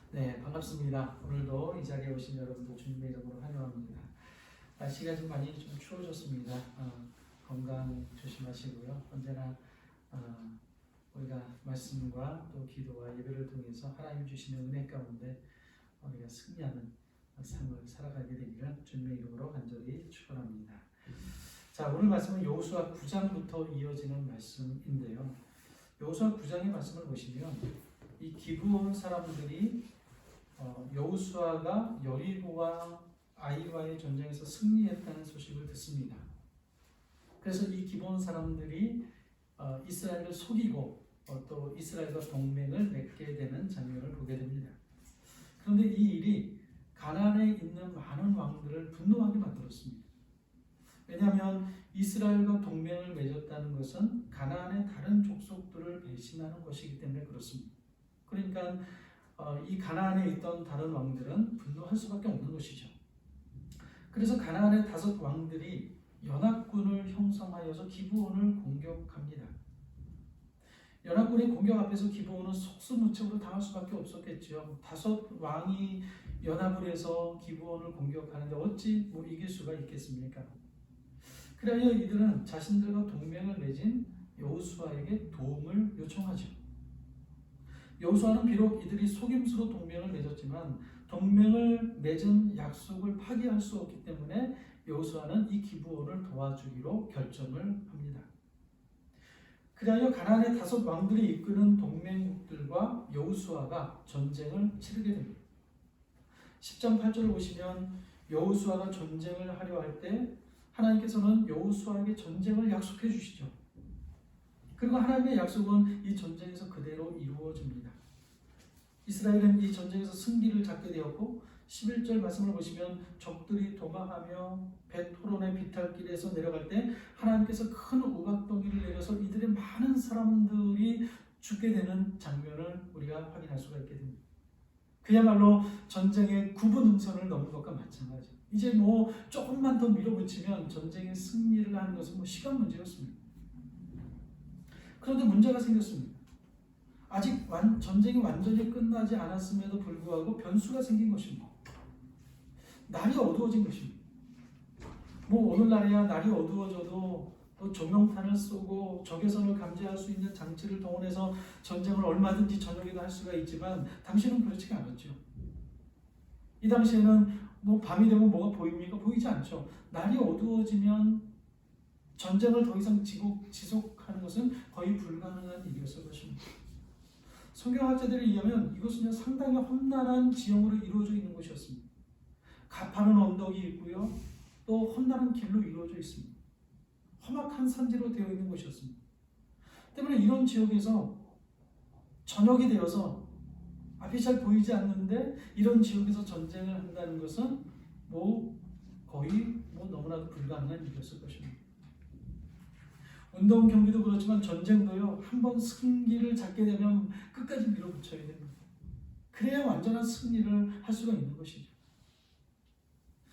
네, 반갑습니다. 오늘도 이 자리에 오신 여러분들 주님의 이름으로 환영합니다. 날씨가 좀 많이 좀 추워졌습니다. 건강 조심하시고요. 언제나 우리가 말씀과 또 기도와 예배를 통해서 하나님 주시는 은혜 가운데 우리가 승리하는 삶을 살아가게 되기를 주님의 이름으로 간절히 축원합니다. 자, 오늘 말씀은 여호수아 9장부터 이어지는 말씀인데요. 여호수아 9장의 말씀을 보시면 이 기브온 사람들이 여호수아가 여리고와 아이와의 전쟁에서 승리했다는 소식을 듣습니다. 그래서 이 기브온 사람들이 이스라엘을 속이고 또 이스라엘과 동맹을 맺게 되는 장면을 보게 됩니다. 그런데 이 일이 가나안에 있는 많은 왕들을 분노하게 만들었습니다. 왜냐하면 이스라엘과 동맹을 맺었다는 것은 가나안의 다른 족속들을 배신하는 것이기 때문에 그렇습니다. 그러니까 이 가나안에 있던 다른 왕들은 분노할 수밖에 없는 것이죠. 그래서 가나안의 5 왕들이 연합군을 형성하여서 기브온을 공격합니다. 연합군의 공격 앞에서 기브온은 속수무책으로 당할 수밖에 없었겠죠. 5 왕이 연합을 해서 기브온을 공격하는데 어찌 이길 수가 있겠습니까? 그래야 이들은 자신들과 동맹을 맺은 여호수아에게 도움을 요청하죠. 여호수아는 비록 이들이 속임수로 동맹을 맺었지만 동맹을 맺은 약속을 파기할 수 없기 때문에 여호수아는 이 기브온을 도와주기로 결정을 합니다. 그리하여 가나안의 5 왕들이 이끄는 동맹국들과 여호수아가 전쟁을 치르게 됩니다. 10장 8절을 보시면 여호수아가 전쟁을 하려 할 때 하나님께서는 여호수아에게 전쟁을 약속해 주시죠. 그리고 하나님의 약속은 이 전쟁에서 그대로 이루어집니다. 이스라엘은 이 전쟁에서 승기를 잡게 되었고 11절 말씀을 보시면 적들이 도망하며 벳호론의 비탈길에서 내려갈 때 하나님께서 큰 우박덩이를 내려서 이들의 많은 사람들이 죽게 되는 장면을 우리가 확인할 수가 있게 됩니다. 그야말로 전쟁의 9분 응선을 넘은 것과 마찬가지죠. 이제 조금만 더 밀어붙이면 전쟁의 승리를 하는 것은 시간 문제였습니다. 그런데 문제가 생겼습니다. 아직 전쟁이 완전히 끝나지 않았음에도 불구하고 변수가 생긴 것입니다. 날이 어두워진 것입니다. 오늘날이야 날이 어두워져도 또 조명탄을 쏘고 적외선을 감지할 수 있는 장치를 동원해서 전쟁을 얼마든지 저녁에도 할 수가 있지만 당시는 그렇지가 않았죠. 이 당시에는 밤이 되면 뭐가 보입니까? 보이지 않죠. 날이 어두워지면 전쟁을 더 이상 지속하는 것은 거의 불가능한 일이었을 것입니다. 성경학자들에 의하면 이것은 상당히 험난한 지형으로 이루어져 있는 것이었습니다. 가파른 언덕이 있고요. 또 험난한 길로 이루어져 있습니다. 험악한 산지로 되어 있는 것이었습니다. 때문에 이런 지역에서 저녁이 되어서 앞이 잘 보이지 않는데 이런 지역에서 전쟁을 한다는 것은 거의 너무나도 불가능한 일이었을 것입니다. 운동 경기도 그렇지만 전쟁도요. 한번 승기를 잡게 되면 끝까지 밀어붙여야 됩니다. 그래야 완전한 승리를 할 수가 있는 것이죠.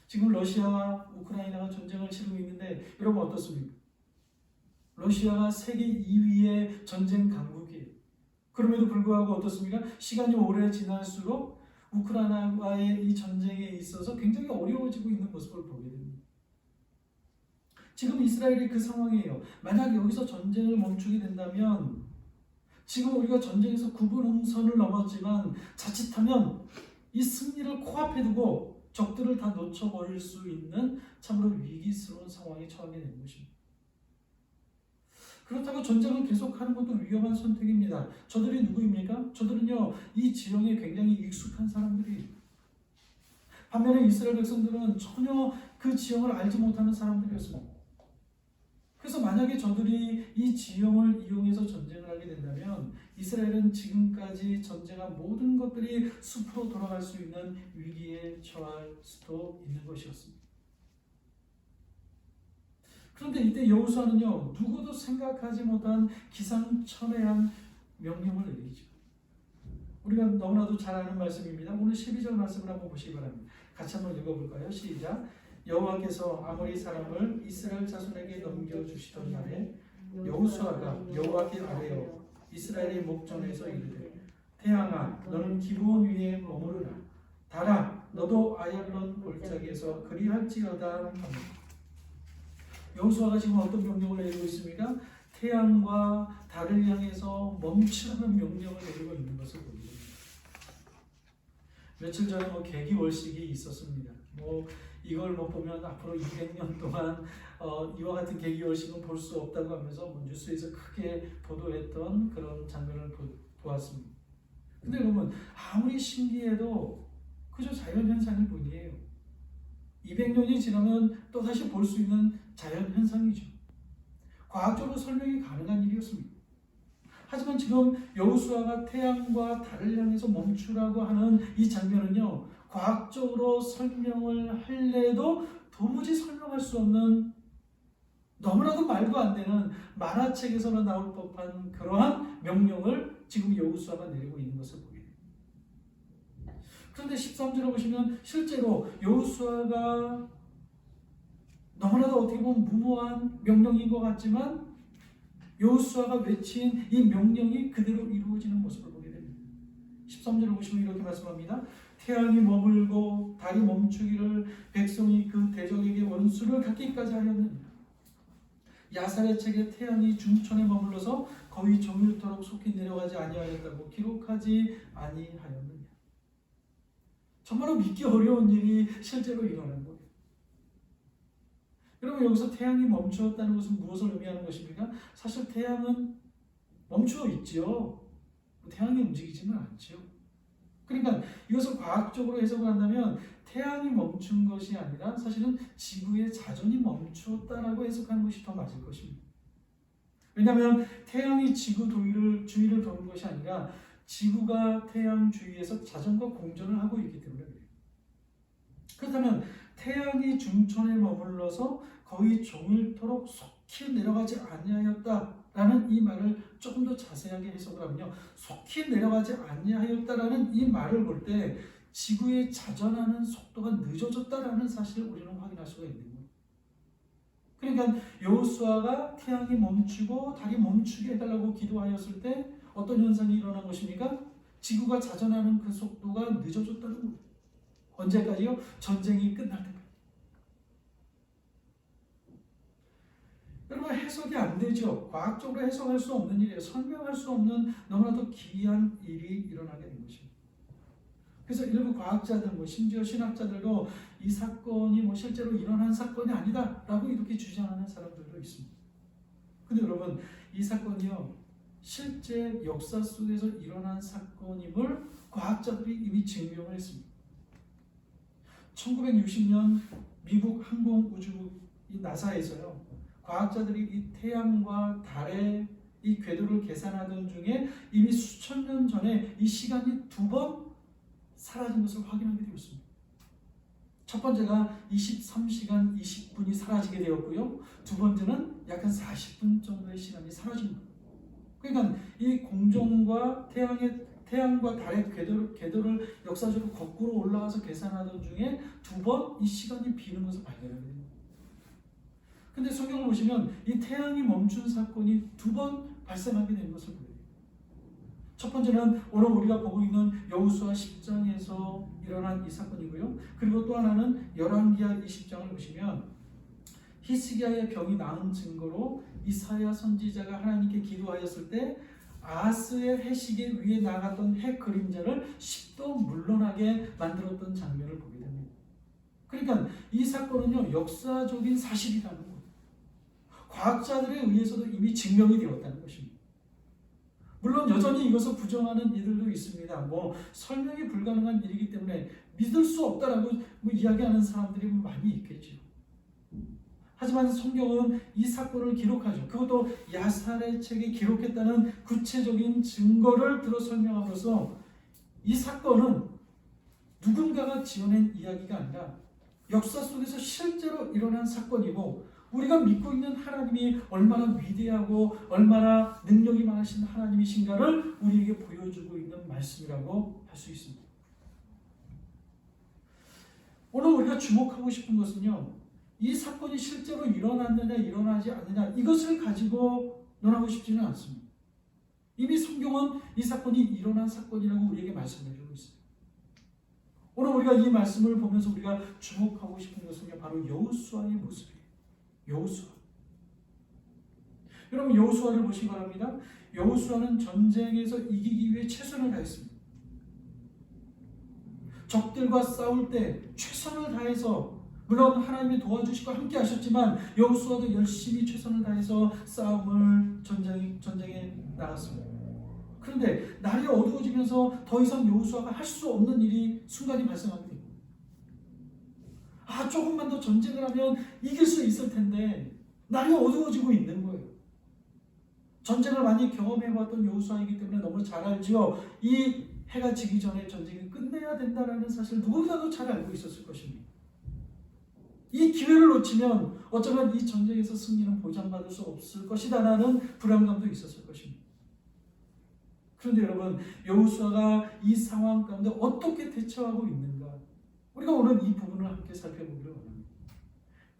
지금 러시아와 우크라이나가 전쟁을 치르고 있는데 여러분 어떻습니까? 러시아가 세계 2위의 전쟁 강국이에요. 그럼에도 불구하고 어떻습니까? 시간이 오래 지날수록 우크라이나와의 이 전쟁에 있어서 굉장히 어려워지고 있는 모습을 보게 됩니다. 지금 이스라엘이 그 상황이에요. 만약 여기서 전쟁을 멈추게 된다면 지금 우리가 전쟁에서 9분 응선을 넘었지만 자칫하면 이 승리를 코앞에 두고 적들을 다 놓쳐버릴 수 있는 참으로 위기스러운 상황에 처하게 되는 것입니다. 그렇다고 전쟁을 계속하는 것도 위험한 선택입니다. 저들이 누구입니까? 저들은요, 이 지형에 굉장히 익숙한 사람들이에요. 반면에 이스라엘 백성들은 전혀 그 지형을 알지 못하는 사람들이었습니다. 그래서 만약에 저들이 이 지형을 이용해서 전쟁을 하게 된다면 이스라엘은 지금까지 전쟁한 모든 것들이 숲으로 돌아갈 수 있는 위기에 처할 수도 있는 것이었습니다. 그런데 이때 여호수아는요, 누구도 생각하지 못한 기상천외한 명령을 내리죠. 우리가 너무나도 잘 아는 말씀입니다. 오늘 12절 말씀을 한번 보시기 바랍니다. 같이 한번 읽어볼까요? 시작. 여호와께서 아모리 사람을 이스라엘 자손에게 넘겨주시던 날에 여호수아가 여호와께 아뢰어 이스라엘의 목전에서 이르되 태양아 너는 기브온 위에 머무르라. 달아 너도 아얄론 골짜기에서 그리할지어다. 여호수아가 지금 어떤 명령을 내리고 있습니까? 태양과 달을 향해서 멈추라는 명령을 내리고 있는 것을 보입니다. 며칠 전에 개기월식이 있었습니다. 이걸 못 보면 앞으로 200년 동안 이와 같은 계기월식은 볼 수 없다고 하면서 뉴스에서 크게 보도했던 그런 장면을 보았습니다. 근데 여러분 아무리 신기해도 그저 자연현상일 뿐이에요. 200년이 지나면 또다시 볼 수 있는 자연현상이죠. 과학적으로 설명이 가능한 일이었습니다. 하지만 지금 여호수아가 태양과 달을 향해서 멈추라고 하는 이 장면은요, 과학적으로 설명을 할래도 도무지 설명할 수 없는 너무나도 말도 안 되는 만화책에서나 나올 법한 그러한 명령을 지금 여호수아가 내리고 있는 것을 보게 됩니다. 그런데 13절에 보시면 실제로 여호수아가 너무나도 어떻게 보면 무모한 명령인 것 같지만 여호수아가 외친 이 명령이 그대로 이루어지는 모습을 보게 됩니다. 13절을 보시면 이렇게 말씀합니다. 태양이 머물고 달이 멈추기를 백성이 그 대적에게 원수를 갖기까지 하였느냐. 야살의 책에 태양이 중천에 머물러서 거의 종일토록 속히 내려가지 아니하였다고 기록하지 아니하였느냐. 정말로 믿기 어려운 일이 실제로 일어난 거예요. 여러분 여기서 태양이 멈추었다는 것은 무엇을 의미하는 것입니까? 사실 태양은 멈추어 있지요. 태양이 움직이지는 않죠. 그러니까 이것을 과학적으로 해석을 한다면 태양이 멈춘 것이 아니라 사실은 지구의 자전이 멈추었다라고 해석하는 것이 더 맞을 것입니다. 왜냐하면 태양이 지구 주위를 도는 것이 아니라 지구가 태양 주위에서 자전과 공전을 하고 있기 때문에 그래요. 그렇다면 태양이 중천에 머물러서 거의 종일토록 속히 내려가지 아니하였다라는 이 말을 조금 더 자세하게 해석을 하면요, 속히 내려가지 아니하였다라는 이 말을 볼 때 지구의 자전하는 속도가 늦어졌다라는 사실을 우리는 확인할 수가 있는 거예요. 그러니까 여호수아가 태양이 멈추고 달이 멈추게 해달라고 기도하였을 때 어떤 현상이 일어난 것입니까? 지구가 자전하는 그 속도가 늦어졌다는 거예요. 언제까지요? 전쟁이 끝날 때까지. 여러분 해석이 안 되죠. 과학적으로 해석할 수 없는 일이에요. 설명할 수 없는 너무나도 기이한 일이 일어나게 된 것입니다. 그래서 일부 과학자들, 심지어 신학자들도 이 사건이 실제로 일어난 사건이 아니다라고 이렇게 주장하는 사람들도 있습니다. 근데 여러분 이 사건이요 실제 역사 속에서 일어난 사건임을 과학자들이 이미 증명을 했습니다. 1960년 미국 항공우주 나사에서요 과학자들이 이 태양과 달의 이 궤도를 계산하던 중에 이미 수천 년 전에 이 시간이 2번 사라진 것을 확인하게 되었습니다. 첫 번째가 23시간 20분이 사라지게 되었고요. 두 번째는 약 한 40분 정도의 시간이 사라진 거예요. 그러니까 이 공전과 태양과 달의 궤도를 역사적으로 거꾸로 올라가서 계산하던 중에 2번 이 시간이 비는 것을 발견하게 됩니다. 근데 성경을 보시면 이 태양이 멈춘 사건이 2번 발생하게 된 것을 보여요. 첫 번째는 오늘 우리가 보고 있는 여호수아 10장에서 일어난 이 사건이고요. 그리고 또 하나는 열왕기하 20장을 보시면 히스기야의 병이 나은 증거로 이사야 선지자가 하나님께 기도하였을 때 아하스의 해시계 위에 나갔던 해 그림자를 10도 물러나게 만들었던 장면을 보게 됩니다. 그러니까 이 사건은요 역사적인 사실이라는 거예요. 과학자들에 의해서도 이미 증명이 되었다는 것입니다. 물론 여전히 이것을 부정하는 이들도 있습니다. 설명이 불가능한 일이기 때문에 믿을 수 없다라고 이야기하는 사람들이 많이 있겠죠. 하지만 성경은 이 사건을 기록하죠. 그것도 야살의 책에 기록했다는 구체적인 증거를 들어 설명함으로써 이 사건은 누군가가 지어낸 이야기가 아니라 역사 속에서 실제로 일어난 사건이고 우리가 믿고 있는 하나님이 얼마나 위대하고 얼마나 능력이 많으신 하나님이신가를 우리에게 보여주고 있는 말씀이라고 할 수 있습니다. 오늘 우리가 주목하고 싶은 것은요. 이 사건이 실제로 일어났느냐 일어나지 않느냐 이것을 가지고 논하고 싶지는 않습니다. 이미 성경은 이 사건이 일어난 사건이라고 우리에게 말씀해주고 있어요. 오늘 우리가 이 말씀을 보면서 우리가 주목하고 싶은 것은 바로 여호수아의 모습이에요. 여호수아. 여러분 여호수아를 보시기 바랍니다. 여호수아는 전쟁에서 이기기 위해 최선을 다했습니다. 적들과 싸울 때 최선을 다해서 물론 하나님이 도와주시고 함께 하셨지만 여호수아도 열심히 최선을 다해서 전쟁에 나갔습니다. 그런데 날이 어두워지면서 더 이상 여호수아가 할 수 없는 일이 순간이 발생하게 됩니다. 조금만 더 전쟁을 하면 이길 수 있을 텐데 날이 어두워지고 있는 거예요. 전쟁을 많이 경험해봤던 여호수아이기 때문에 너무 잘 알지요. 이 해가 지기 전에 전쟁이 끝내야 된다는 사실 누구보다도 잘 알고 있었을 것입니다. 이 기회를 놓치면 어쩌면 이 전쟁에서 승리는 보장받을 수 없을 것이다라는 불안감도 있었을 것입니다. 그런데 여러분 여호수아가 이 상황 가운데 어떻게 대처하고 있는가? 우리가 오늘 이 부분을 함께 살펴보기를 원합니다.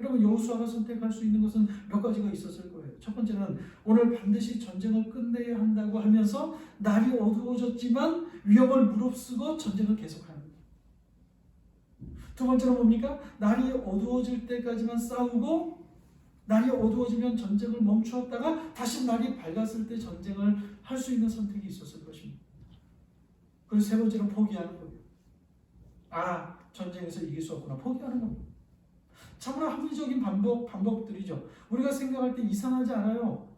여러분 여호수아가 선택할 수 있는 것은 몇 가지가 있었을 거예요. 첫 번째는 오늘 반드시 전쟁을 끝내야 한다고 하면서 날이 어두워졌지만 위협을 무릅쓰고 전쟁을 계속하는 거예요. 두 번째는 뭡니까? 날이 어두워질 때까지만 싸우고 날이 어두워지면 전쟁을 멈추었다가 다시 날이 밝았을 때 전쟁을 할 수 있는 선택이 있었을 것입니다. 그리고 세 번째는 포기하는 거예요. 전쟁에서 이길 수 없구나. 포기하는 겁니다. 참으로 합리적인 방법들이죠. 우리가 생각할 때 이상하지 않아요.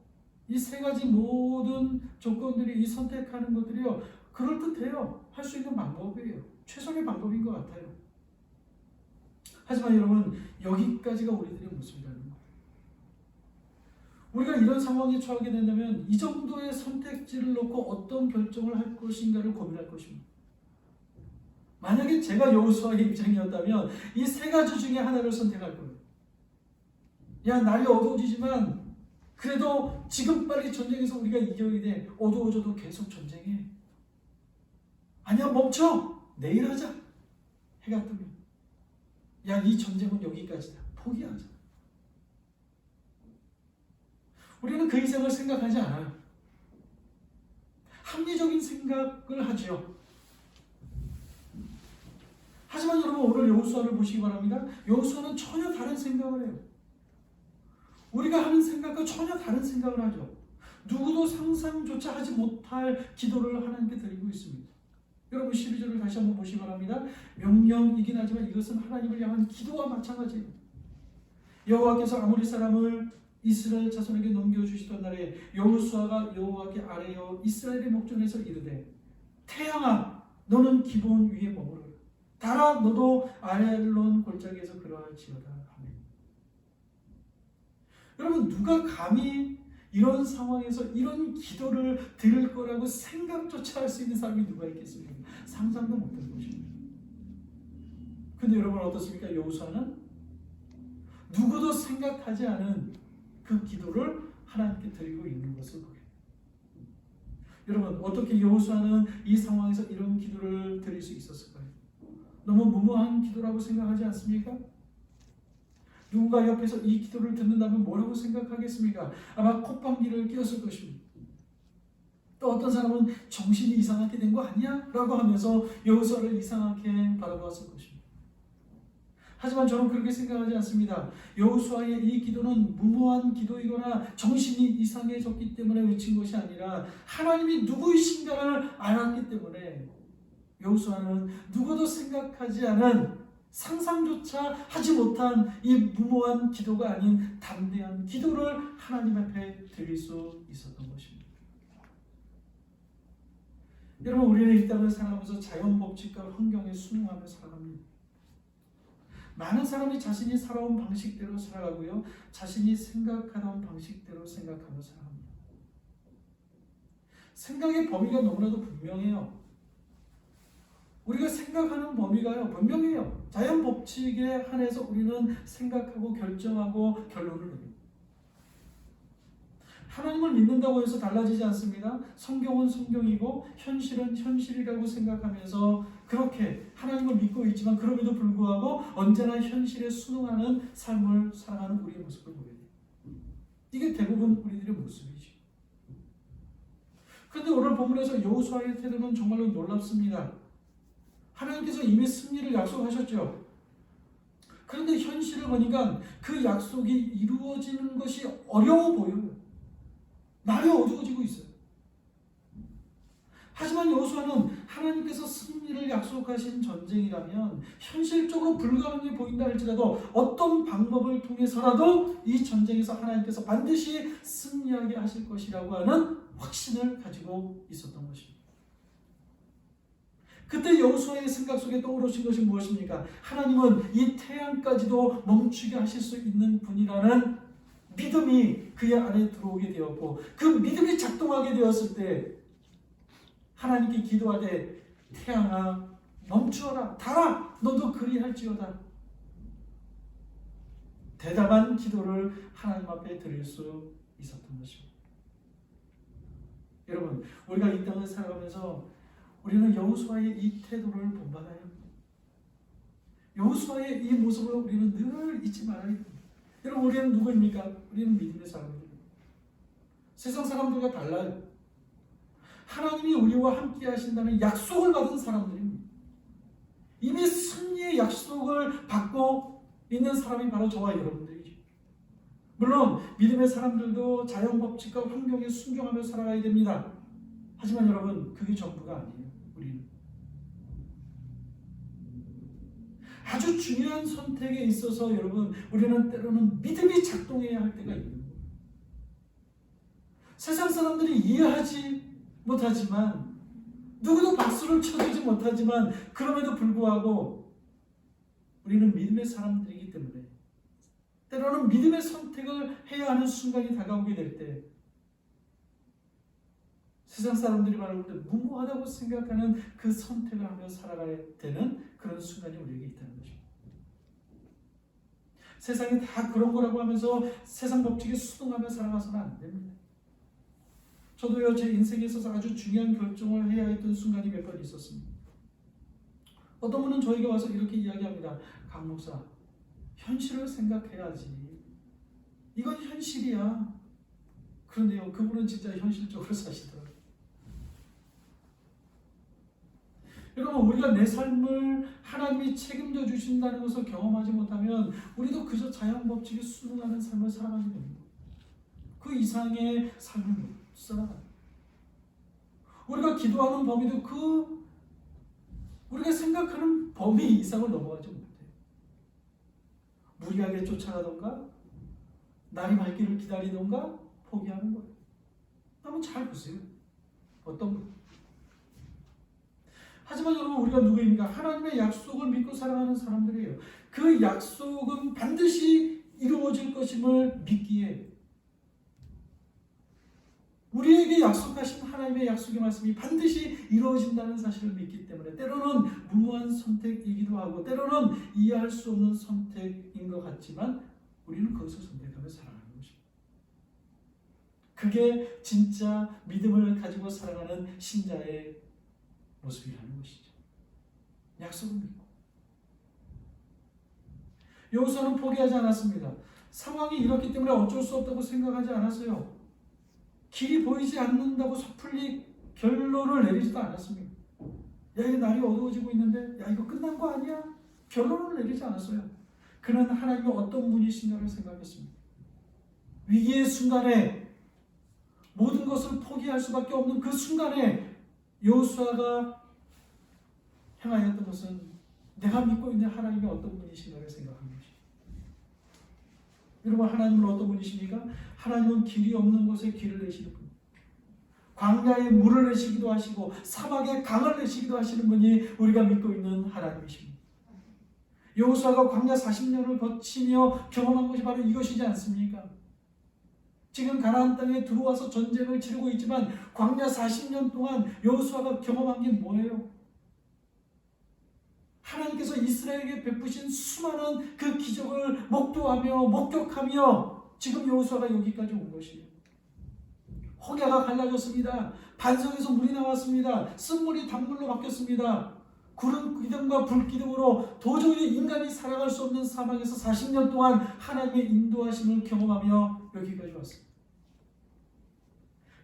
이 세 가지 모든 조건들이 이 선택하는 것들이요. 그럴듯해요. 할 수 있는 방법이에요. 최선의 방법인 것 같아요. 하지만 여러분 여기까지가 우리들의 모습이라는 거예요. 우리가 이런 상황에 처하게 된다면 이 정도의 선택지를 놓고 어떤 결정을 할 것인가를 고민할 것입니다. 만약에 제가 여호수아의 입장이었다면 이 세 가지 중에 하나를 선택할 거예요. 날이 어두워지지만 그래도 지금 빨리 전쟁에서 우리가 이겨야 돼. 어두워져도 계속 전쟁해. 아니야 멈춰. 내일 하자. 해가 뜨면. 이 전쟁은 여기까지다. 포기하자. 우리는 그 이상을 생각하지 않아요. 합리적인 생각을 하죠. 하지만 여러분 오늘 여호수아를 보시기 바랍니다. 여호수아는 전혀 다른 생각을 해요. 우리가 하는 생각과 전혀 다른 생각을 하죠. 누구도 상상조차 하지 못할 기도를 하나님께 드리고 있습니다. 여러분 12절을 다시 한번 보시기 바랍니다. 명령이긴 하지만 이것은 하나님을 향한 기도와 마찬가지예요. 여호와께서 아모리 사람을 이스라엘 자손에게 넘겨주시던 날에 여호수아가 여호와께 아뢰어 이스라엘의 목전에서 이르되 태양아 너는 기브온 위에 머무르라. 달아 너도 아얄론 골짜기에서 그러할지어다. 아멘. 여러분 누가 감히 이런 상황에서 이런 기도를 드릴 거라고 생각조차 할 수 있는 사람이 누가 있겠습니까? 상상도 못할 것입니다. 근데 여러분 어떻습니까? 여호수아는 누구도 생각하지 않은 그 기도를 하나님께 드리고 있는 것을 보여요. 여러분 어떻게 여호수아는 이 상황에서 이런 기도를 드릴 수 있었을까요? 너무 무모한 기도라고 생각하지 않습니까? 누군가 옆에서 이 기도를 듣는다면 뭐라고 생각하겠습니까? 아마 콧방귀를 뀌었을 것입니다. 또 어떤 사람은 정신이 이상하게 된 거 아니야? 라고 하면서 여호수아를 이상하게 바라보았을 것입니다. 하지만 저는 그렇게 생각하지 않습니다. 여호수아의 이 기도는 무모한 기도이거나 정신이 이상해졌기 때문에 외친 것이 아니라 하나님이 누구이신가를 알았기 때문에 여호수아는 누구도 생각하지 않은 상상조차 하지 못한 이 무모한 기도가 아닌 담대한 기도를 하나님 앞에 드릴 수 있었던 것입니다. 여러분 우리는 이 땅을 살아가면서 자연 법칙과 환경에 순응하며 살아갑니다. 많은 사람이 자신이 살아온 방식대로 살아가고요. 자신이 생각하던 방식대로 생각하며 살아갑니다. 생각의 범위가 너무나도 분명해요. 우리가 생각하는 범위가요 분명해요. 자연 법칙에 한해서 우리는 생각하고 결정하고 결론을 내립니다. 하나님을 믿는다고 해서 달라지지 않습니다. 성경은 성경이고 현실은 현실이라고 생각하면서 그렇게 하나님을 믿고 있지만 그럼에도 불구하고 언제나 현실에 순응하는 삶을 살아가는 우리의 모습을 보여요. 이게 대부분 우리들의 모습이죠. 그런데 오늘 본문에서 여호수아의 태도는 정말로 놀랍습니다. 하나님께서 이미 승리를 약속하셨죠. 그런데 현실을 보니까 그 약속이 이루어지는 것이 어려워 보여요. 날이 어두워지고 있어요. 하지만 여호수아는 하나님께서 승리를 약속하신 전쟁이라면 현실적으로 불가능해 보인다 할지라도 어떤 방법을 통해서라도 이 전쟁에서 하나님께서 반드시 승리하게 하실 것이라고 하는 확신을 가지고 있었던 것입니다. 그때 여호수아의 생각 속에 떠오르신 것이 무엇입니까? 하나님은 이 태양까지도 멈추게 하실 수 있는 분이라는 믿음이 그의 안에 들어오게 되었고, 그 믿음이 작동하게 되었을 때 하나님께 기도하되 태양아 멈추어라, 달아 너도 그리할지어다. 대담한 기도를 하나님 앞에 드릴 수 있었던 것입니다. 여러분, 우리가 이 땅을 살아가면서 우리는 여호수아의 이 태도를 본받아요. 여호수아의 이 모습을 우리는 늘 잊지 말아야 됩니다. 여러분, 우리는 누구입니까? 우리는 믿음의 사람입니다. 세상 사람들과 달라요. 하나님이 우리와 함께 하신다는 약속을 받은 사람들입니다. 이미 승리의 약속을 받고 있는 사람이 바로 저와 여러분들이죠. 물론 믿음의 사람들도 자연 법칙과 환경에 순종하며 살아가야 됩니다. 하지만 여러분, 그게 전부가 아니에요. 우리는 아주 중요한 선택에 있어서 여러분, 우리는 때로는 믿음이 작동해야 할 때가 있는 거예요. 세상 사람들이 이해하지 못하지만, 누구도 박수를 쳐주지 못하지만, 그럼에도 불구하고 우리는 믿음의 사람들이기 때문에 때로는 믿음의 선택을 해야 하는 순간이 다가오게 될 때, 세상 사람들이 말할 때 무모하다고 생각하는 그 선택을 하며 살아가야 되는 그런 순간이 우리에게 있다는 것입니다. 세상이 다 그런 거라고 하면서 세상 법칙에 순응하며 살아가서는 안 됩니다. 저도요, 제 인생에 있어서 아주 중요한 결정을 해야 했던 순간이 몇 번 있었습니다. 어떤 분은 저에게 와서 이렇게 이야기합니다. 강 목사, 현실을 생각해야지. 이건 현실이야. 그런데요, 그분은 진짜 현실적으로 사시더라고요. 여러분, 우리가 내 삶을 하나님이 책임져 주신다는 것을 경험하지 못하면 우리도 그저 자연 법칙에 순응하는 삶을 살아가게 됩니다. 그 이상의 삶을 못 살아가요. 우리가 기도하는 범위도 우리가 생각하는 범위 이상을 넘어가지 못해요. 무리하게 쫓아가던가 날이 밝기를 기다리던가 포기하는 거예요. 한번 잘 보세요. 어떤 거? 하지만 여러분, 우리가 누구입니까? 하나님의 약속을 믿고 살아가는 사람들이에요. 그 약속은 반드시 이루어질 것임을 믿기에, 우리에게 약속하신 하나님의 약속의 말씀이 반드시 이루어진다는 사실을 믿기 때문에 때로는 무모한 선택이기도 하고 때로는 이해할 수 없는 선택인 것 같지만 우리는 거기서 선택하며 살아가는 것입니다. 그게 진짜 믿음을 가지고 살아가는 신자의 모습이라는 것이죠. 약속을 믿고. 여호수아는 포기하지 않았습니다. 상황이 이렇기 때문에 어쩔 수 없다고 생각하지 않았어요. 길이 보이지 않는다고 섣불리 결론을 내리지도 않았습니다. 야, 이게 날이 어두워지고 있는데, 야, 이거 끝난 거 아니야? 결론을 내리지 않았어요. 그는 하나님이 어떤 분이신가를 생각했습니다. 위기의 순간에 모든 것을 포기할 수밖에 없는 그 순간에 여호수아가 행하였던 것은 내가 믿고 있는 하나님이 어떤 분이신가를 생각한 것입니다. 여러분, 하나님은 어떤 분이십니까? 하나님은 길이 없는 곳에 길을 내시는 분, 광야에 물을 내시기도 하시고 사막에 강을 내시기도 하시는 분이 우리가 믿고 있는 하나님이십니다. 여호수아가 광야 40년을 거치며 경험한 것이 바로 이것이지 않습니까? 지금 가나안 땅에 들어와서 전쟁을 치르고 있지만 광야 40년 동안 여호수아가 경험한 게 뭐예요? 하나님께서 이스라엘에게 베푸신 수많은 그 기적을 목도하며 목격하며 지금 여호수아가 여기까지 온 것이에요. 홍해가 갈라졌습니다. 반석에서 물이 나왔습니다. 쓴물이 단물로 바뀌었습니다. 구름 기둥과 불 기둥으로 도저히 인간이 살아갈 수 없는 사막에서 40년 동안 하나님의 인도하심을 경험하며 여기까지 왔습니다.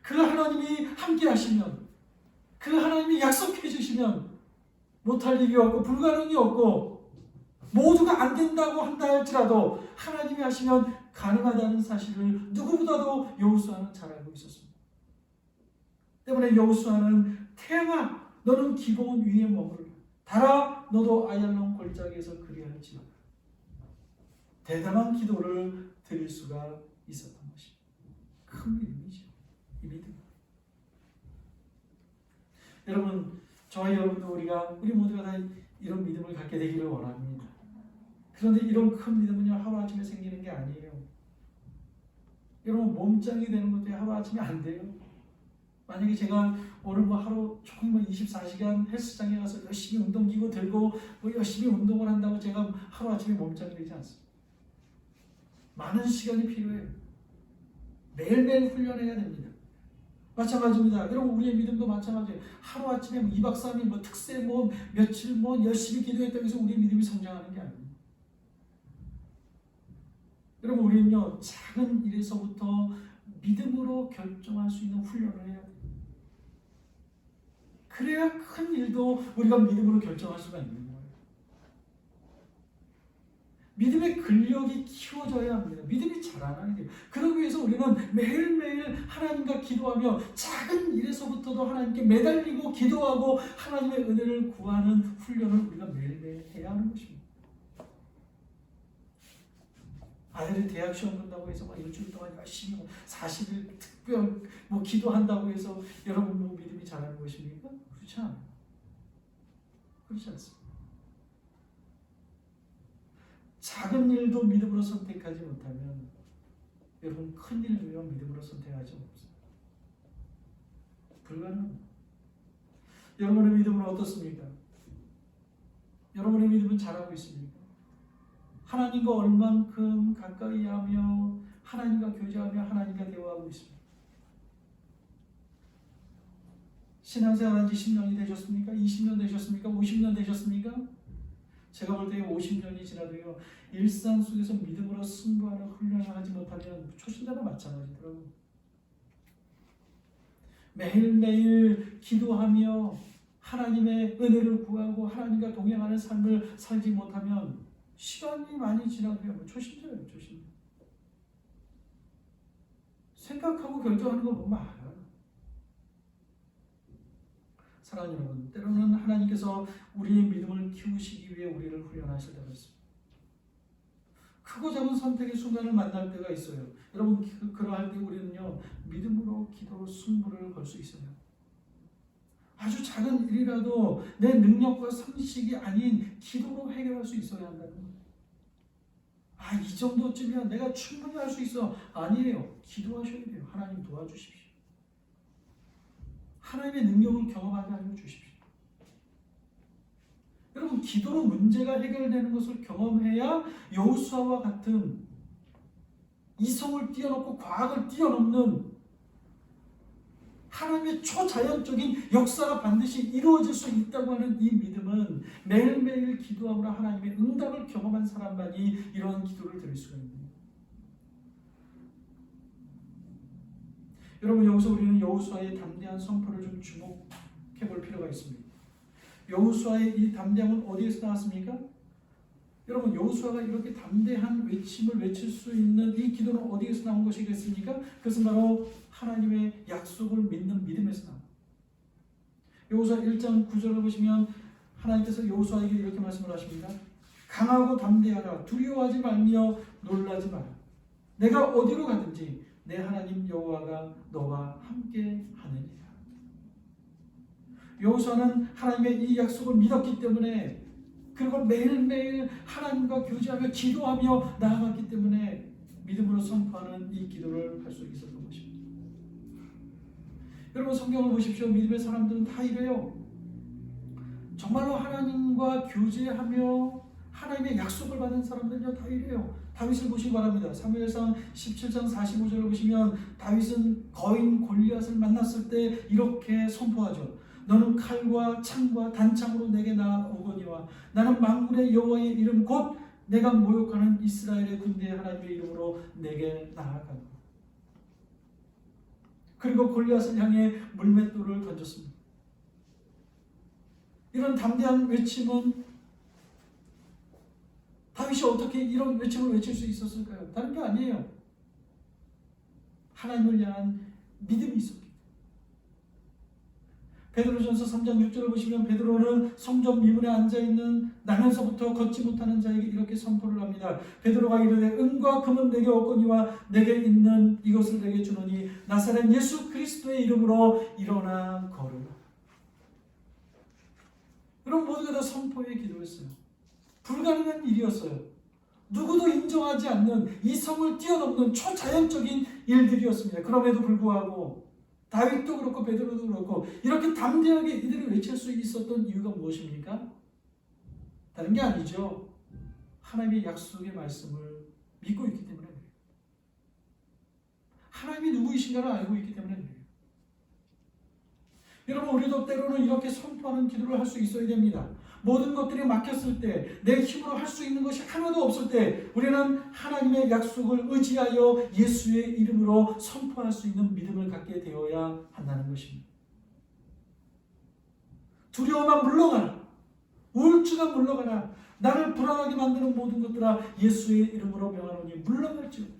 그 하나님이 함께 하시면, 그 하나님이 약속해 주시면 못할 일이 없고 불가능이 없고 모두가 안 된다고 한다 할지라도 하나님이 하시면 가능하다는 사실을 누구보다도 여호수아는 잘 알고 있었습니다. 때문에 여호수아는 태양아 너는 기브온 위에 머무르라. 달아 너도 아얄론 골짜기에서 그리할지어다. 대담한 기도를 드릴 수가 있었던 것입니다. 큰 믿음이죠. 이 믿음. 여러분, 저와 여러분도 우리 모두가 다 이런 믿음을 갖게 되기를 원합니다. 그런데 이런 큰 믿음은요 하루아침에 생기는 게 아니에요. 여러분, 몸짱이 되는 것도 하루아침에 안 돼요. 만약에 제가 오늘 하루 조금 24시간 헬스장에 가서 열심히 운동기구 들고 열심히 운동을 한다고 제가 하루아침에 몸짱이 되지 않습니다. 많은 시간이 필요해요. 매일매일 훈련해야 됩니다. 마찬가지입니다. 여러분, 우리의 믿음도 마찬가지예요. 하루아침에 2박 3일 특세 며칠 열심히 기도했다고 해서 우리의 믿음이 성장하는 게 아닙니다. 여러분, 우리는요 작은 일에서부터 믿음으로 결정할 수 있는 훈련을 해야 돼요. 그래야 큰 일도 우리가 믿음으로 결정할 수가 있는 거예요. 믿음의 근력이 키워져야 합니다. 믿음이 자라나야 돼요. 그러기 위해서 우리는 매일매일 하나님과 기도하며 작은 일에서부터도 하나님께 매달리고 기도하고 하나님의 은혜를 구하는 훈련을 우리가 매일매일 해야 하는 것입니다. 아들이 대학 시험 본다고 해서 일주일 동안 열심히 40일 특별 기도한다고 해서 여러분 믿음이 자라는 것입니까? 그렇지 않아요. 그렇지 않습니다. 작은 일도 믿음으로 선택하지 못하면 여러분 큰 일도요 믿음으로 선택하지 못합니다. 불가능합니다. 여러분의 믿음은 어떻습니까? 여러분의 믿음은 잘하고 있습니까? 하나님과 얼만큼 가까이 하며 하나님과 교제하며 하나님과 대화하고 있습니다. 신앙생활한 지 10년이 되셨습니까? 20년 되셨습니까? 50년 되셨습니까? 제가 볼 때 50년이 지나도요 일상 속에서 믿음으로 승부하는 훈련을 하지 못하면 초신자나 마찬가지더라고요. 매일매일 기도하며 하나님의 은혜를 구하고 하나님과 동행하는 삶을 살지 못하면 시간이 많이 지나도요 초신자예요. 초신자. 생각하고 결정하는 거 보면 알아요. 사랑하는 여러분, 때로는 하나님께서 우리의 믿음을 키우시기 위해 우리를 훈련하실 때가 있습니다. 크고 작은 선택의 순간을 만날 때가 있어요. 여러분, 그러할 때 우리는요 믿음으로 기도로 승부를 걸 수 있어요. 아주 작은 일이라도 내 능력과 상식이 아닌 기도로 해결할 수 있어야 한다는 거예요. 이 정도쯤이면 내가 충분히 할 수 있어. 아니에요. 기도하셔야 돼요. 하나님 도와주십시오. 하나님의 능력을 경험하게 하여 주십시오. 여러분, 기도로 문제가 해결되는 것을 경험해야 여호수아와 같은 이성을 뛰어넘고 과학을 뛰어넘는 하나님의 초자연적인 역사가 반드시 이루어질 수 있다고 하는 이 믿음은 매일매일 기도하거나 하나님의 응답을 경험한 사람만이 이러한 기도를 드릴 수가 있습니다. 여러분, 여기서 우리는 여호수아의 담대한 선포를 좀 주목해 볼 필요가 있습니다. 여호수아의 이 담대함은 어디에서 나왔습니까? 여러분, 여호수아가 이렇게 담대한 외침을 외칠 수 있는 이 기도는 어디에서 나온 것이겠습니까? 그것은 바로 하나님의 약속을 믿는 믿음에서 나옵니다. 여호수아 1장 9절을 보시면 하나님께서 여호수아에게 이렇게 말씀을 하십니다. 강하고 담대하라. 두려워하지 말며 놀라지 마라. 내가 어디로 가든지 내 하나님 여호와가 너와 함께 하느니라. 여호수아는 하나님의 이 약속을 믿었기 때문에, 그리고 매일매일 하나님과 교제하며 기도하며 나아갔기 때문에 믿음으로 선포하는 이 기도를 할 수 있었던 것입니다. 여러분, 성경을 보십시오. 믿음의 사람들은 다 이래요. 정말로 하나님과 교제하며 하나님의 약속을 받은 사람들은요 다 이래요. 다윗을 보시기 바랍니다. 사무엘상 17장 45절을 보시면 다윗은 거인 골리앗을 만났을 때 이렇게 선포하죠. 너는 칼과 창과 단창으로 내게 나아오거니와 나는 만군의 여호와의 이름 곧 내가 모욕하는 이스라엘의 군대의 하나님의 이름으로 내게 나아간다. 그리고 골리앗을 향해 물맷돌을 던졌습니다. 이런 담대한 외침은 다윗이 어떻게 이런 외침을 외칠 수 있었을까요? 다른 게 아니에요. 하나님을 향한 믿음이 있었기 때문에. 베드로전서 3장 6절을 보시면 베드로는 성전 미문에 앉아있는 나면서부터 걷지 못하는 자에게 이렇게 선포를 합니다. 베드로가 이르되 은과 금은 내게 없거니와 내게 있는 이것을 내게 주노니 나사렛 예수 그리스도의 이름으로 일어나 걸으라. 여러분 모두가 다 선포의 기도였어요. 불가능한 일이었어요. 누구도 인정하지 않는 이성을 뛰어넘는 초자연적인 일들이었습니다. 그럼에도 불구하고 다윗도 그렇고 베드로도 그렇고 이렇게 담대하게 이들을 외칠 수 있었던 이유가 무엇입니까? 다른 게 아니죠. 하나님의 약속의 말씀을 믿고 있기 때문에 그래요. 하나님이 누구이신가를 알고 있기 때문에 그래요. 여러분 우리도 때로는 이렇게 선포하는 기도를 할 수 있어야 됩니다. 모든 것들이 막혔을 때, 내 힘으로 할 수 있는 것이 하나도 없을 때 우리는 하나님의 약속을 의지하여 예수의 이름으로 선포할 수 있는 믿음을 갖게 되어야 한다는 것입니다. 두려움만 물러가라. 우울증아 물러가라. 나를 불안하게 만드는 모든 것들아 예수의 이름으로 명하노니 물러갈지어다.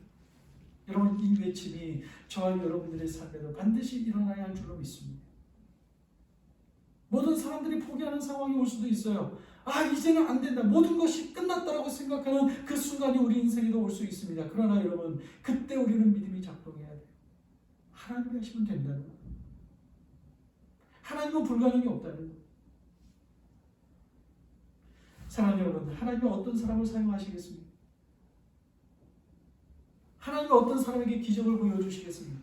여러분 이 외침이 저와 여러분들의 삶에도 반드시 일어나야 할 줄로 믿습니다. 모든 사람들이 포기하는 상황이 올 수도 있어요. 이제는 안 된다. 모든 것이 끝났다라고 생각하는 그 순간이 우리 인생에도 올 수 있습니다. 그러나 여러분 그때 우리는 믿음이 작동해야 돼요. 하나님이 하시면 된다는 거예요. 하나님은 불가능이 없다는 거예요. 사랑하는 여러분, 하나님은 어떤 사람을 사용하시겠습니까? 하나님은 어떤 사람에게 기적을 보여주시겠습니까?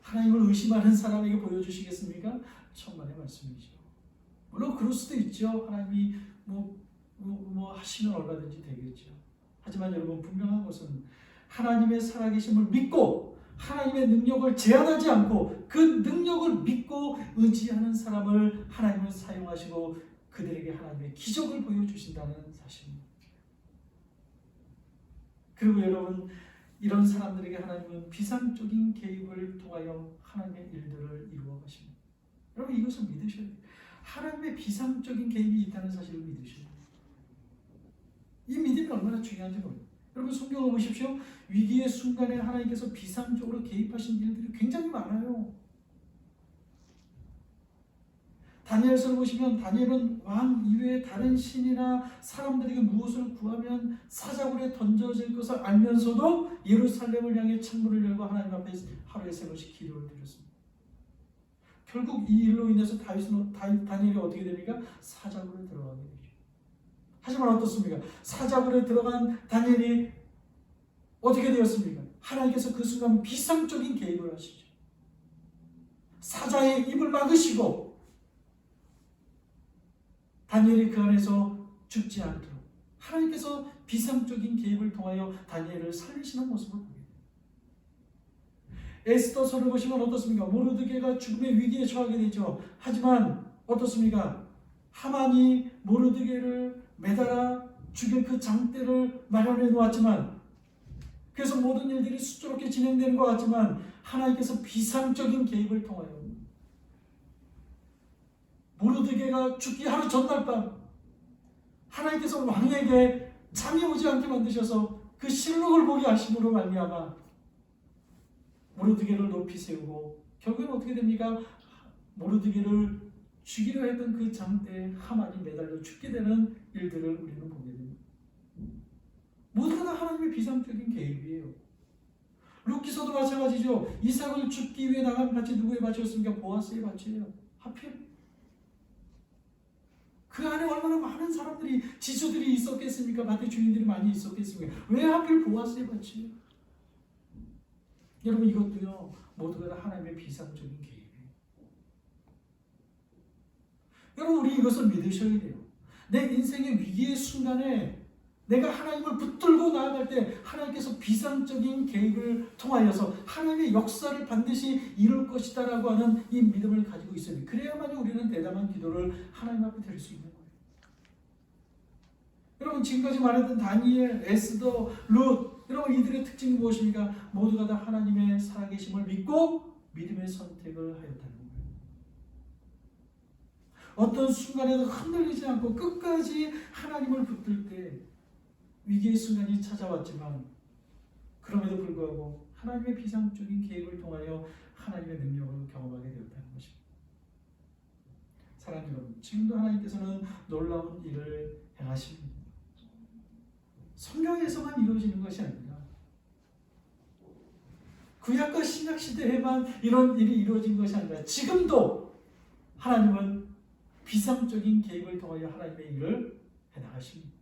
하나님을 의심하는 사람에게 보여주시겠습니까? 천만의 말씀이죠. 물론 그럴 수도 있죠. 하나님이 하시면 얼마든지 되겠죠. 하지만 여러분 분명한 것은 하나님의 살아계심을 믿고 하나님의 능력을 제한하지 않고 그 능력을 믿고 의지하는 사람을 하나님은 사용하시고 그들에게 하나님의 기적을 보여주신다는 사실입니다. 그리고 여러분 이런 사람들에게 하나님은 비상적인 개입을 통하여 하나님의 일들을 이루어 가십니다. 여러분 이것을 믿으셔야 돼요. 하나님의 비상적인 개입이 있다는 사실을 믿으셔야 돼요. 이 믿음이 얼마나 중요한지 모릅니다. 여러분 성경을 보십시오. 위기의 순간에 하나님께서 비상적으로 개입하신 일들이 굉장히 많아요. 다니엘서를 보시면 다니엘은 왕 이외에 다른 신이나 사람들에게 무엇을 구하면 사자굴에 던져질 것을 알면서도 예루살렘을 향해 창문을 열고 하나님 앞에 하루에 3번씩 기도를 드렸습니다. 결국 이 일로 인해서 다니엘이 어떻게 됩니까? 사자굴에 들어가게 되죠. 하지만 어떻습니까? 사자굴에 들어간 다니엘이 어떻게 되었습니까? 하나님께서 그 순간 비상적인 개입을 하시죠. 사자의 입을 막으시고 다니엘이 그 안에서 죽지 않도록 하나님께서 비상적인 개입을 통하여 다니엘을 살리시는 모습을 보게 됩니다. 에스더서를 보시면 어떻습니까? 모르드게가 죽음의 위기에 처하게 되죠. 하지만 어떻습니까? 하만이 모르드게를 매달아 죽일 그 장대를 마련해 놓았지만 그래서 모든 일들이 수조롭게 진행되는 것 같지만 하나님께서 비상적인 개입을 통하여 모르드게가 죽기 하루 전날 밤 하나님께서 왕에게 잠이 오지 않게 만드셔서 그 실록을 보게 하심으로 말미암아 모르드게를 높이 세우고 결국엔 어떻게 됩니까? 모르드게를 죽이려 했던 그 장대에 하만이 매달려 죽게 되는 일들을 우리는 보게 됩니다. 모두가 다 하나님의 비상적인 개입이에요. 룻기서도 마찬가지죠. 이삭을 죽기 위해 나간 밭이 누구의 밭이었습니까? 보아스의 밭이에요. 하필 그 안에 얼마나 많은 사람들이 지주들이 있었겠습니까? 밭의 주인들이 많이 있었겠습니까? 왜 하필 보아스의 밭이에요? 여러분 이것도요 모두가 다 하나님의 비상적인 개입이에요. 여러분 우리 이것을 믿으셔야 돼요. 내 인생의 위기의 순간에 내가 하나님을 붙들고 나아갈 때 하나님께서 비상적인 개입을 통하여서 하나님의 역사를 반드시 이룰 것이다 라고 하는 이 믿음을 가지고 있어야 돼요. 그래야만 우리는 대담한 기도를 하나님 앞에 드릴 수 있는 거예요. 여러분 지금까지 말했던 다니엘, 에스더, 룻 여러분 이들의 특징이 무엇입니까? 모두가 다 하나님의 살아계심을 믿고 믿음의 선택을 하였다는 거예요. 어떤 순간에도 흔들리지 않고 끝까지 하나님을 붙들 때 위기의 순간이 찾아왔지만 그럼에도 불구하고 하나님의 비상적인 계획을 통하여 하나님의 능력을 경험하게 되었다는 것입니다. 사랑하는 여러분, 지금도 하나님께서는 놀라운 일을 행하십니다. 성경에서만 이루어지는 것이 아닙니다. 구약과 신약 시대에만 이런 일이 이루어진 것이 아니라 지금도 하나님은 비상적인 계획을 통하여 하나님의 일을 해나가십니다.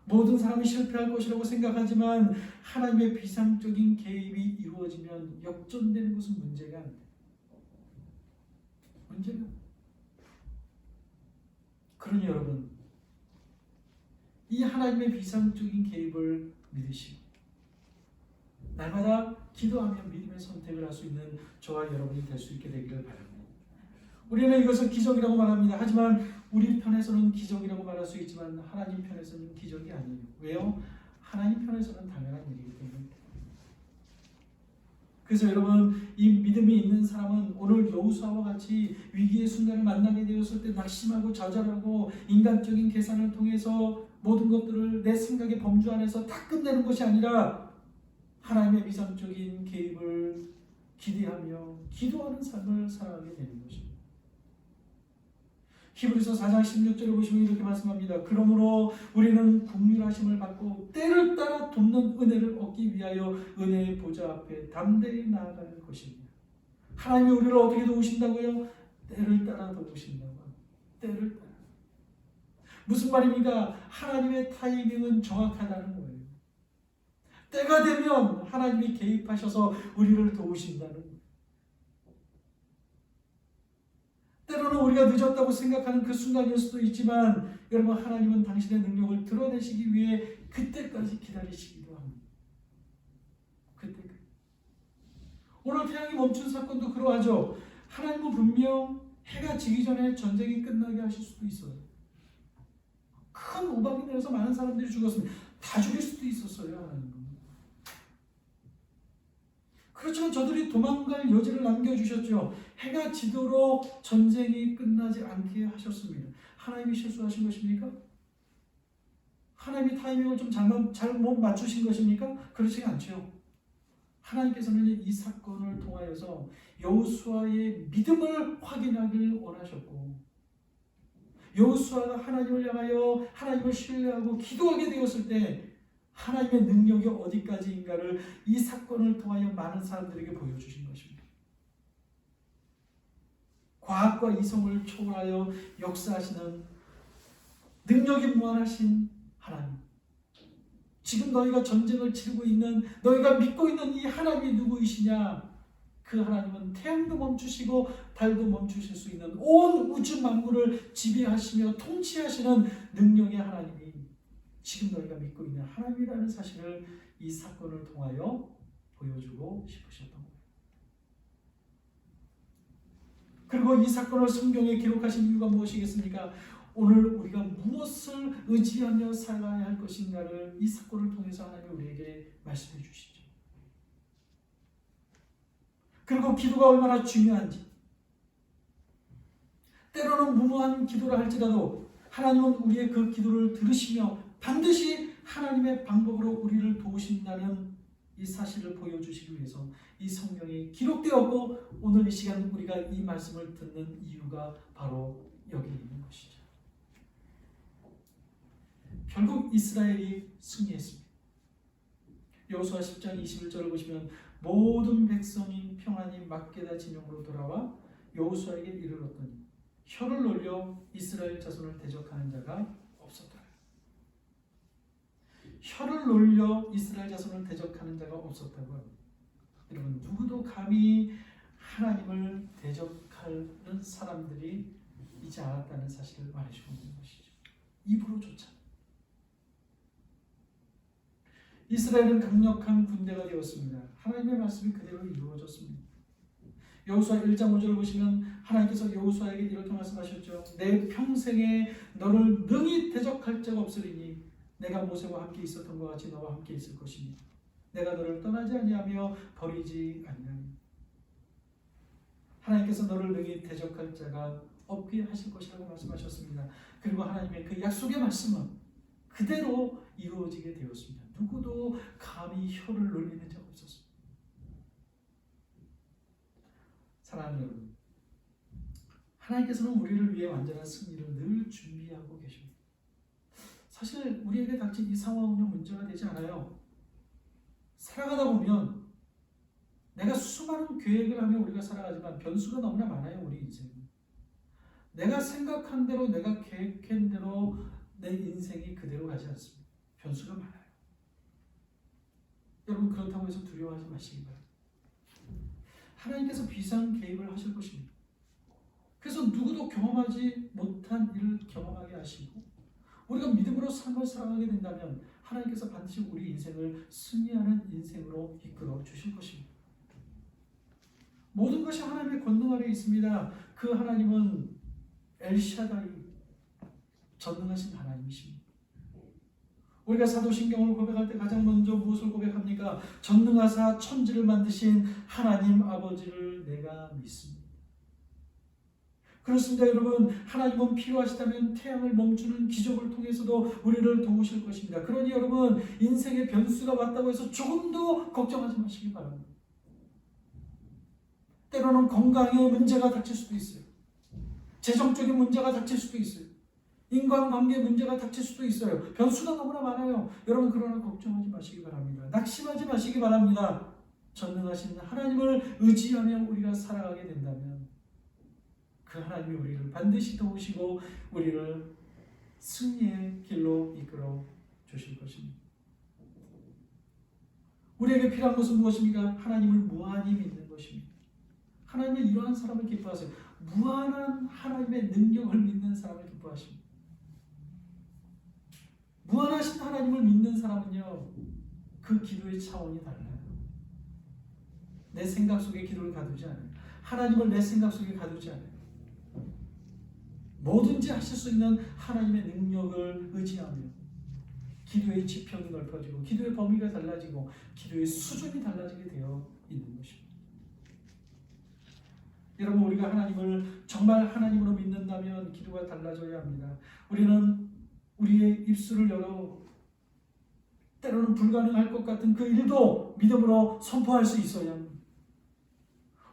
모든 사람이 실패할 것이라고 생각하지만 하나님의 비상적인 개입이 이루어지면 역전되는 것은 문제가 아닙니다. 문제가. 그러니 여러분, 이 하나님의 비상적인 개입을 믿으시고 날마다 기도하며 믿음의 선택을 할 수 있는 저와 여러분이 될 수 있게 되기를 바랍니다. 우리는 이것을 기적이라고 말합니다. 하지만 우리 편에서는 기적이라고 말할 수 있지만 하나님 편에서는 기적이 아니에요. 왜요? 하나님 편에서는 당연한 일이기 때문입니다. 그래서 여러분, 이 믿음이 있는 사람은 오늘 여호수아와 같이 위기의 순간을 만나게 되었을 때 낙심하고 좌절하고 인간적인 계산을 통해서 모든 것들을 내 생각의 범주 안에서 다 끝내는 것이 아니라 하나님의 비상적인 개입을 기대하며 기도하는 삶을 살아가게 되는 것입니다. 히브리서 4장 16절을 보시면 이렇게 말씀합니다. 그러므로 우리는 긍휼하심을 받고 때를 따라 돕는 은혜를 얻기 위하여 은혜의 보좌 앞에 담대히 나아가는 것입니다. 하나님이 우리를 어떻게 도우신다고요? 때를 따라 도우신다고. 때를 따라. 무슨 말입니까? 하나님의 타이밍은 정확하다는 거예요. 때가 되면 하나님이 개입하셔서 우리를 도우신다는 거예요. 때로는 우리가 늦었다고 생각하는 그 순간일 수도 있지만 여러분, 하나님은 당신의 능력을 드러내시기 위해 그때까지 기다리시기도 합니다. 그때까지. 오늘 태양이 멈춘 사건도 그러하죠. 하나님은 분명 해가 지기 전에 전쟁이 끝나게 하실 수도 있어요. 큰 우박이 내려서 많은 사람들이 죽었습니다. 다 죽일 수도 있었어요. 하나님은. 그렇지만 저들이 도망갈 여지를 남겨주셨죠. 해가 지도록 전쟁이 끝나지 않게 하셨습니다. 하나님이 실수하신 것입니까? 하나님이 타이밍을 좀 잘못 맞추신 것입니까? 그렇지 않죠. 하나님께서는 이 사건을 통하여서 여호수아의 믿음을 확인하길 원하셨고 여호수아가 하나님을 향하여 하나님을 신뢰하고 기도하게 되었을 때 하나님의 능력이 어디까지인가를 이 사건을 통하여 많은 사람들에게 보여주신 것입니다. 과학과 이성을 초월하여 역사하시는 능력이 무한하신 하나님. 지금 너희가 전쟁을 치르고 있는, 너희가 믿고 있는 이 하나님이 누구이시냐? 그 하나님은 태양도 멈추시고 달도 멈추실 수 있는 온 우주 만물을 지배하시며 통치하시는 능력의 하나님이 지금 너희가 믿고 있는 하나님이라는 사실을 이 사건을 통하여 보여주고 싶으셨던 거예요. 그리고 이 사건을 성경에 기록하신 이유가 무엇이겠습니까? 오늘 우리가 무엇을 의지하며 살아야 할 것인가를 이 사건을 통해서 하나님이 우리에게 말씀해 주시죠. 그리고 기도가 얼마나 중요한지, 때로는 무모한 기도를 할지라도 하나님은 우리의 그 기도를 들으시며 반드시 하나님의 방법으로 우리를 도우신다는 이 사실을 보여주시기 위해서 이 성경이 기록되었고 오늘 이 시간 우리가 이 말씀을 듣는 이유가 바로 여기 있는 것이죠. 결국 이스라엘이 승리했습니다. 여호수아 10장 21절을 보시면 모든 백성이 평안히 막게다 진영으로 돌아와 여호수아에게 이르렀더니 혀를 놀려 이스라엘 자손을 대적하는 자가 없었다. 혀를 놀려 이스라엘 자손을 대적하는 자가 없었다고 합니다. 여러분, 누구도 감히 하나님을 대적하는 사람들이 있지 않았다는 사실을 말해주고 있는 것이죠. 입으로조차. 이스라엘은 강력한 군대가 되었습니다. 하나님의 말씀이 그대로 이루어졌습니다. 여호수아 1장 5절을 보시면 하나님께서 여호수아에게 이렇게 말씀하셨죠. 내 평생에 너를 능히 대적할 자가 없으리니 내가 모세와 함께 있었던 것 같이 너와 함께 있을 것이니 내가 너를 떠나지 아니하며 버리지 아니하니. 하나님께서 너를 능히 대적할 자가 없게 하실 것이라고 말씀하셨습니다. 그리고 하나님의 그 약속의 말씀은 그대로 이루어지게 되었습니다. 누구도 감히 혀를 놀리는 적 없었습니다. 사랑하는 여러분, 하나님께서는 우리를 위해 완전한 승리를 늘 준비하고 계십니다. 사실 우리에게 닥친 이 상황은요, 문제가 되지 않아요. 살아가다 보면 내가 수많은 계획을 하며 우리가 살아가지만 변수가 너무나 많아요. 우리 인생은. 내가 생각한 대로, 내가 계획한 대로 내 인생이 그대로 가지 않습니다. 변수가 많아요. 여러분, 그렇다고 해서 두려워하지 마시기 바랍니다. 하나님께서 비상 계획을 하실 것입니다. 그래서 누구도 경험하지 못한 일을 경험하게 하시고 우리가 믿음으로 삶을 살아가게 된다면 하나님께서 반드시 우리 인생을 승리하는 인생으로 이끌어 주실 것입니다. 모든 것이 하나님의 권능 아래 있습니다. 그 하나님은 엘샤다이, 전능하신 하나님이십니다. 우리가 사도신경을 고백할 때 가장 먼저 무엇을 고백합니까? 전능하사 천지를 만드신 하나님 아버지를 내가 믿습니다. 그렇습니다, 여러분. 하나님은 필요하시다면 태양을 멈추는 기적을 통해서도 우리를 도우실 것입니다. 그러니 여러분, 인생의 변수가 왔다고 해서 조금도 걱정하지 마시기 바랍니다. 때로는 건강에 문제가 닥칠 수도 있어요. 재정적인 문제가 닥칠 수도 있어요. 인간관계 문제가 닥칠 수도 있어요. 변수가 너무나 많아요. 여러분, 그러나 걱정하지 마시기 바랍니다. 낙심하지 마시기 바랍니다. 전능하신 하나님을 의지하며 우리가 살아가게 된다면 그 하나님이 우리를 반드시 도우시고 우리를 승리의 길로 이끌어 주실 것입니다. 우리에게 필요한 것은 무엇입니까? 하나님을 무한히 믿는 것입니다. 하나님은 이러한 사람을 기뻐하세요. 무한한 하나님의 능력을 믿는 사람을 기뻐하십니다. 무한하신 하나님을 믿는 사람은요, 그 기도의 차원이 달라요. 내 생각 속에 기도를 가두지 않아요. 하나님을 내 생각 속에 가두지 않아요. 뭐든지 하실 수 있는 하나님의 능력을 의지하며 기도의 지평이 넓어지고 기도의 범위가 달라지고 기도의 수준이 달라지게 되어 있는 것입니다. 여러분, 우리가 하나님을 정말 하나님으로 믿는다면 기도가 달라져야 합니다. 우리는 우리의 입술을 열어 때로는 불가능할 것 같은 그 일도 믿음으로 선포할 수 있어야 합니다.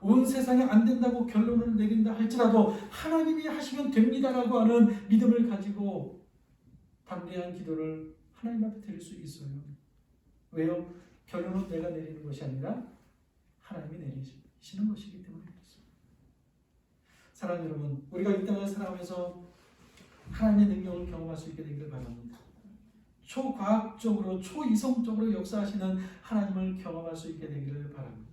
온 세상에 안 된다고 결론을 내린다 할지라도 하나님이 하시면 됩니다라고 하는 믿음을 가지고 담대한 기도를 하나님 앞에 드릴 수 있어요. 왜요? 결론은 내가 내리는 것이 아니라 하나님이 내리시는 것이기 때문에 그렇습니다. 사랑하는 여러분, 우리가 이 땅을 살아가면서 하나님의 능력을 경험할 수 있게 되기를 바랍니다. 초과학적으로, 초이성적으로 역사하시는 하나님을 경험할 수 있게 되기를 바랍니다.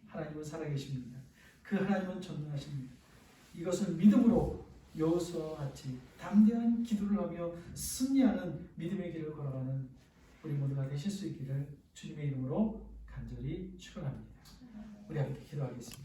하나님은 살아계십니다. 그 하나님은 전능하십니다. 이것을 믿음으로 여호수아와 같이 담대한 기도를 하며 승리하는 믿음의 길을 걸어가는 우리 모두가 되실 수 있기를 주님의 이름으로 간절히 축원합니다. 우리 함께 기도하겠습니다.